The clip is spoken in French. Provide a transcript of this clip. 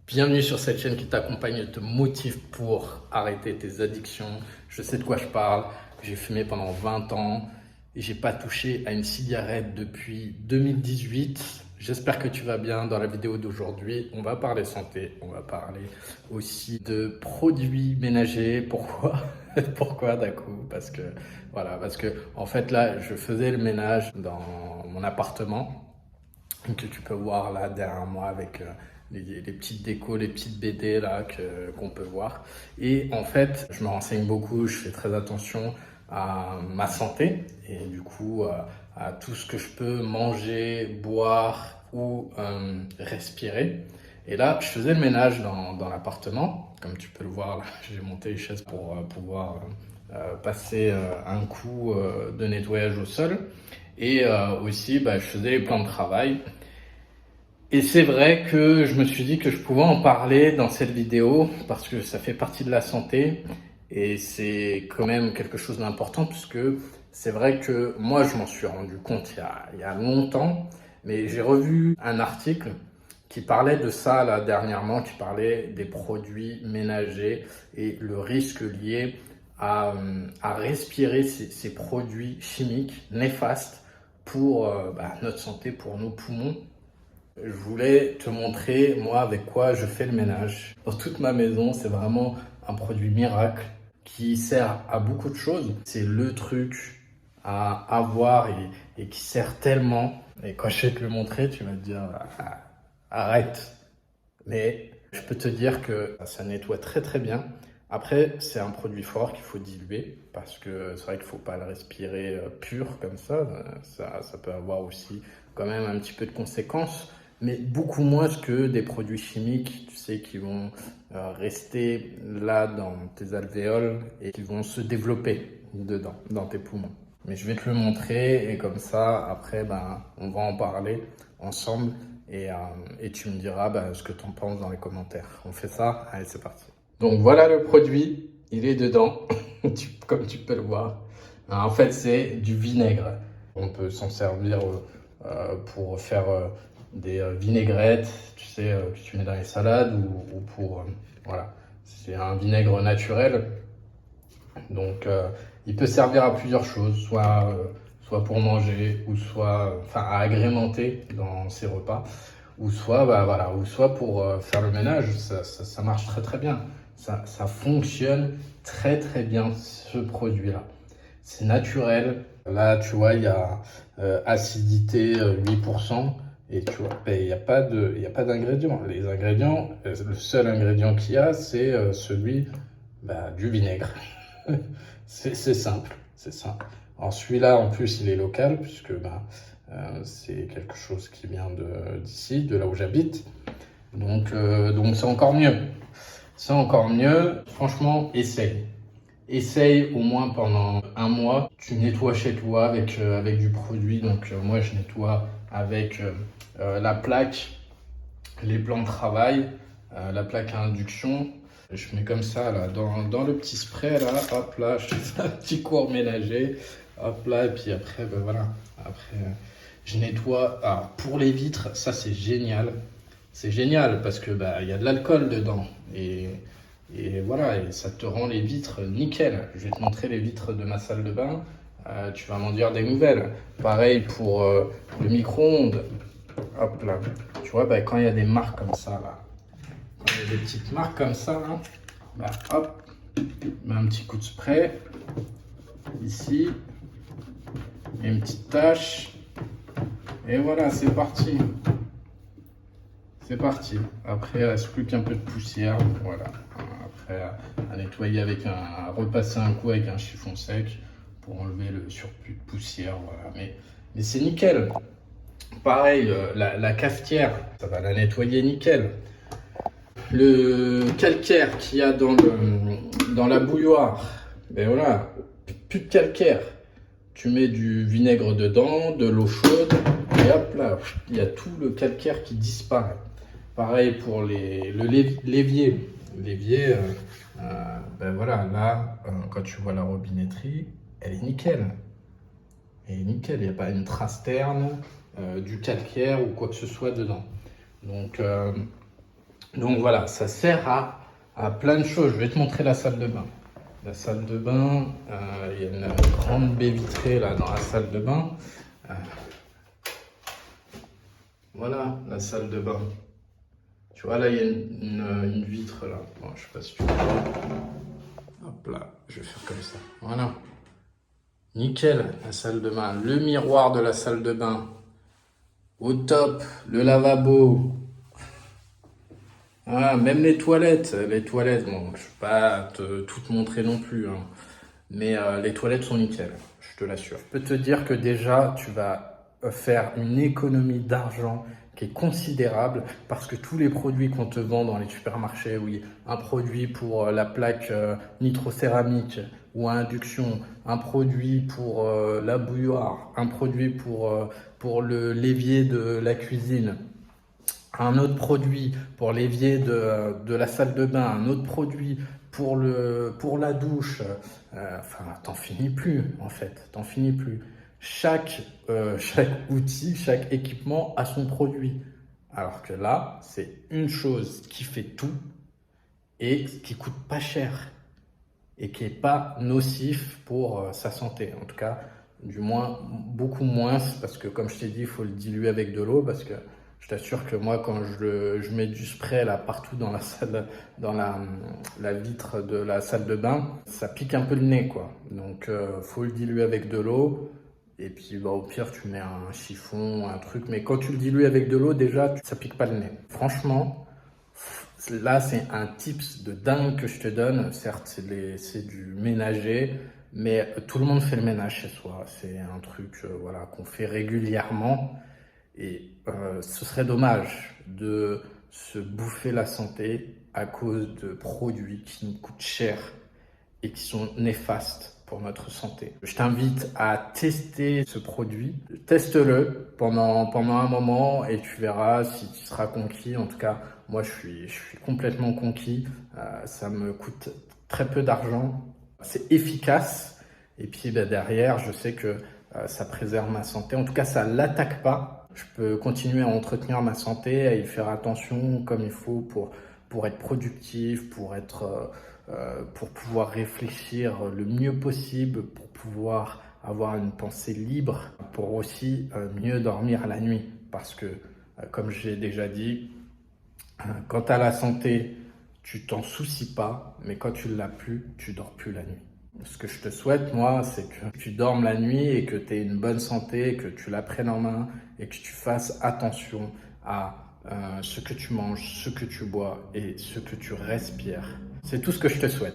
Bienvenue sur cette chaîne qui t'accompagne et te motive pour arrêter tes addictions. Je sais de quoi je parle. J'ai fumé pendant 20 ans et j'ai pas touché à une cigarette depuis 2018. J'espère que tu vas bien. Dans la vidéo d'aujourd'hui, on va parler santé. On va parler aussi de produits ménagers. Pourquoi? Pourquoi d'un coup? Parce que en fait là, je faisais le ménage dans mon appartement que tu peux voir là derrière moi avec les petites décos, les petites BD là qu'on peut voir. Et en fait, je me renseigne beaucoup, je fais très attention à ma santé et du coup à tout ce que je peux manger, boire ou respirer. Et là, je faisais le ménage dans l'appartement. Comme tu peux le voir, là, j'ai monté les chaises pour pouvoir passer un coup de nettoyage au sol. Et aussi, je faisais les plans de travail. Et c'est vrai que je me suis dit que je pouvais en parler dans cette vidéo parce que ça fait partie de la santé et c'est quand même quelque chose d'important puisque c'est vrai que moi je m'en suis rendu compte il y a longtemps, mais j'ai revu un article qui parlait de ça là dernièrement, qui parlait des produits ménagers et le risque lié à respirer ces produits chimiques néfastes pour notre santé, pour nos poumons. Je voulais te montrer, moi, avec quoi je fais le ménage. Dans toute ma maison, c'est vraiment un produit miracle qui sert à beaucoup de choses. C'est le truc à avoir et qui sert tellement. Et quand je vais te le montrer, tu vas te dire, arrête. Mais je peux te dire que ça nettoie très très bien. Après, c'est un produit fort qu'il faut diluer parce que c'est vrai qu'il ne faut pas le respirer pur comme ça. Ça peut avoir aussi quand même un petit peu de conséquences, mais beaucoup moins que des produits chimiques, tu sais, qui vont rester là dans tes alvéoles et qui vont se développer dedans, dans tes poumons. Mais je vais te le montrer et comme ça, après, on va en parler ensemble et tu me diras ce que tu en penses dans les commentaires. On fait ça? Allez, c'est parti. Donc voilà le produit, il est dedans, comme tu peux le voir. En fait, c'est du vinaigre. On peut s'en servir pour faire des vinaigrettes, tu sais, que tu mets dans les salades ou pour... voilà, c'est un vinaigre naturel. Donc, il peut servir à plusieurs choses, soit pour manger, ou soit à agrémenter dans ses repas, ou soit, ou soit pour faire le ménage. Ça marche très très bien. Ça fonctionne très très bien, ce produit-là. C'est naturel. Là, tu vois, il y a acidité 8%. Et tu vois, il n'y a pas d'ingrédients. Les ingrédients, le seul ingrédient qu'il y a, c'est celui du vinaigre. C'est simple, c'est simple. Alors celui-là, en plus, il est local, puisque c'est quelque chose qui vient d'ici, de là où j'habite. Donc c'est encore mieux. C'est encore mieux. Franchement, essaye. Essaye au moins pendant un mois. Tu nettoies chez toi avec du produit. Donc moi, je nettoie avec la plaque, les plans de travail, la plaque à induction. Je mets comme ça là, dans le petit spray là, hop là, je fais un petit cours ménager, hop là, et puis après, voilà. Après, je nettoie. Alors, pour les vitres, ça c'est génial. C'est génial parce que il y a de l'alcool dedans. Et voilà, et ça te rend les vitres nickel. Je vais te montrer les vitres de ma salle de bain. Tu vas m'en dire des nouvelles. Pareil pour le micro-ondes. Hop là. Tu vois, quand il y a des marques comme ça, là, quand il y a des petites marques comme ça, là, hop, mets un petit coup de spray ici, et une petite tache, et voilà, c'est parti. C'est parti. Après, il reste plus qu'un peu de poussière, voilà. Après, à nettoyer à repasser un coup avec un chiffon sec pour enlever le surplus de poussière, voilà. Mais c'est nickel. Pareil, la cafetière, ça va la nettoyer nickel. Le calcaire qu'il y a dans la bouilloire, voilà, plus de calcaire. Tu mets du vinaigre dedans, de l'eau chaude, et hop là, il y a tout le calcaire qui disparaît. Pareil pour l'évier. L'évier, voilà, là, quand tu vois la robinetterie, elle est nickel. Elle est nickel, il n'y a pas une trace terne, du calcaire ou quoi que ce soit dedans. Donc Donc voilà, ça sert à plein de choses. Je vais te montrer la salle de bain. La salle de bain, il y a une grande baie vitrée là dans la salle de bain. Voilà la salle de bain. Tu vois là, il y a une vitre là. Bon, je sais pas si tu vois. Hop là, je vais faire comme ça. Voilà. Nickel, la salle de bain. Le miroir de la salle de bain. Au top, le lavabo. Ah, même les toilettes, bon, je ne vais pas tout te montrer non plus, hein. Mais les toilettes sont nickel, je te l'assure. Je peux te dire que déjà, tu vas faire une économie d'argent qui est considérable parce que tous les produits qu'on te vend dans les supermarchés, oui, un produit pour la plaque nitrocéramique ou à induction, un produit pour la bouilloire, un produit pour le l'évier de la cuisine, un autre produit pour l'évier de la salle de bain, un autre produit pour la douche. Enfin, t'en finis plus, en fait. T'en finis plus. Chaque outil, chaque équipement a son produit. Alors que là, c'est une chose qui fait tout et qui coûte pas cher et qui est pas nocif pour sa santé. En tout cas, du moins, beaucoup moins, parce que comme je t'ai dit, il faut le diluer avec de l'eau, parce que je t'assure que moi, quand je mets du spray là partout dans la salle, dans la vitre de la salle de bain, ça pique un peu le nez, quoi. Donc, faut le diluer avec de l'eau. Et puis, bah, au pire, tu mets un chiffon, un truc. Mais quand tu le dilues avec de l'eau, déjà, ça pique pas le nez. Franchement, là, c'est un tips de dingue que je te donne. Certes, c'est du ménager, mais tout le monde fait le ménage chez soi. C'est un truc, voilà, qu'on fait régulièrement. Et ce serait dommage de se bouffer la santé à cause de produits qui nous coûtent cher et qui sont néfastes pour notre santé. Je t'invite à tester ce produit. Teste-le pendant un moment et tu verras si tu seras conquis. En tout cas, moi, je suis complètement conquis. Ça me coûte très peu d'argent. C'est efficace. Et puis ben, derrière, je sais que ça préserve ma santé. En tout cas, ça ne l'attaque pas. Je peux continuer à entretenir ma santé, à y faire attention comme il faut pour être productif, pour pouvoir réfléchir le mieux possible, pour pouvoir avoir une pensée libre, pour aussi mieux dormir la nuit. Parce que, comme j'ai déjà dit, quand tu as la santé, tu t'en soucies pas, mais quand tu ne l'as plus, tu dors plus la nuit. Ce que je te souhaite, moi, c'est que tu dormes la nuit et que tu aies une bonne santé, que tu la prennes en main et que tu fasses attention à ce que tu manges, ce que tu bois et ce que tu respires. C'est tout ce que je te souhaite.